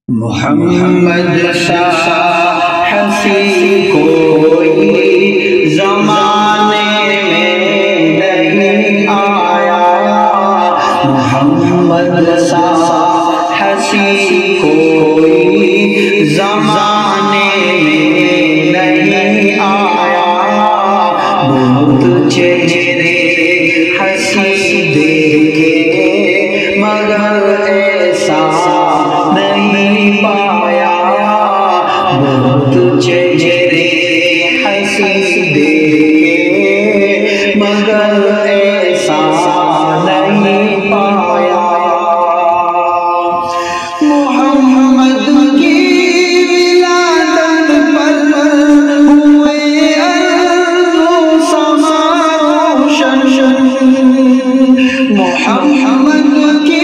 محمد سا حسین کوئی زمانے میں نہیں آیا، محمد سا حسین کوئی زمانے میں نہیں آیا، بہت چہرے حسین دیکھے مگر ایسا نہیں پایا، بہت چہرے حسین دیکھے مگر ایسا نہیں پایا۔ محمد کی ولادت پر ہوئے ارض و سما روشن، محمد کی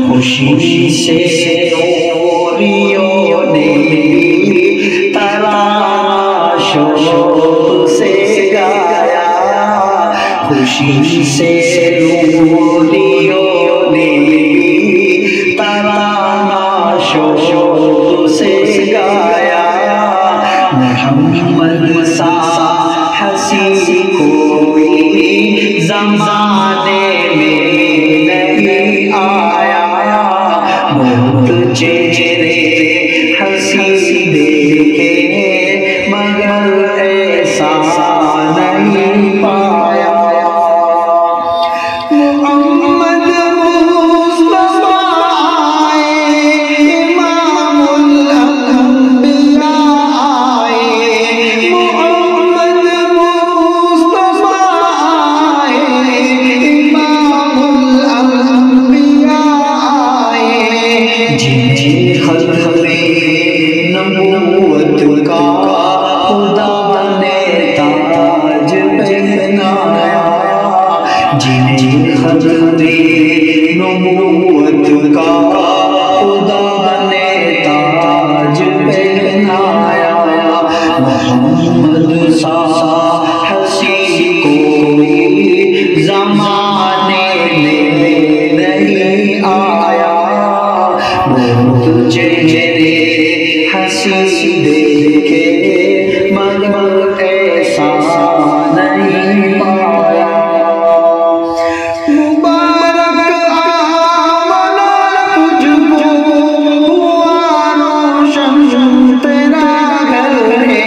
خوشی سے نوریوں نے ترانہ شوق سے گایا، خوشی سے نوریوں نے ترانہ شوق سے گایا، محمد سا حسین کوئی زمانے میں نہیں آیا، بہت چہرے حسین دیکھے مگر ایسا نہیں پایا۔ محمد مصطفیٰ آئے، امام الانبیاء آئے، محمد مصطفیٰ آئے، امام الانبیاء آئے، جنہیں ختم نبوت کا خدا نے تاج پہنایا، جنہیں ختم نبوت کا خدا نے تاج پہنایا، محمد سا حسین کوئی زمانے میں نہیں آیا، بہت چہرے حسین دیکھے مگر ایسا نہیں پایا۔ مبارک آمنا تجھ کو ہوا روشن تیرا گھر ہے،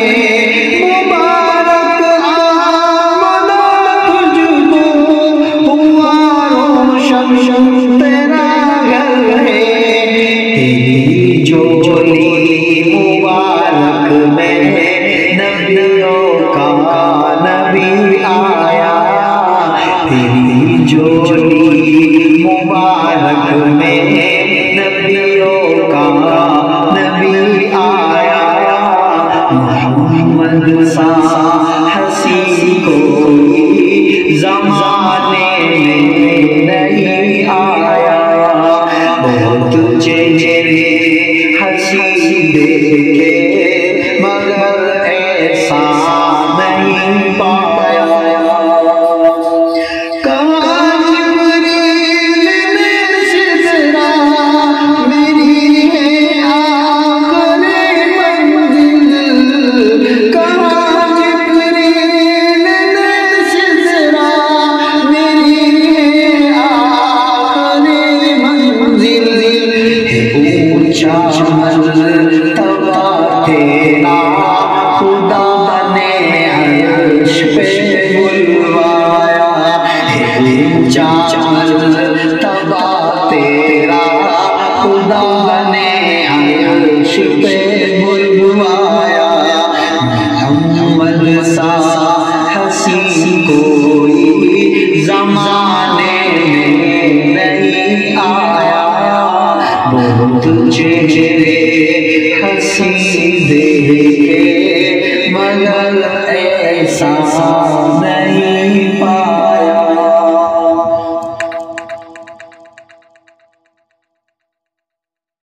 مبارک آمنا تجھ کو ہوا روشن تیرا گھر ہے، تیری جولی مبارک میں نبیوں کا نبی آیا، تیری جولی مبارک میں نبیوں کا نبی آیا، محمد سا حسین کوئی زمانے میں نہیں آیا، بہت چہرے حسین دیکھے مگر ایسا نہیں پایا۔ کہاں جبریل نے سجدہ میری ہے آخری منزل، کہاں جبریل نے سجدہ میری ہے آخری منزل، اونچا مرتبہ تیرا خدا نے عرش پہ بلوایا، اونچا مرتبہ تیرا خدا نے عرش پہ بلوایا، محمد سا حسین کوئی زمانے میں نہیں آیا، بہت چہرے حسین دیکھے مگر ایسا نہیں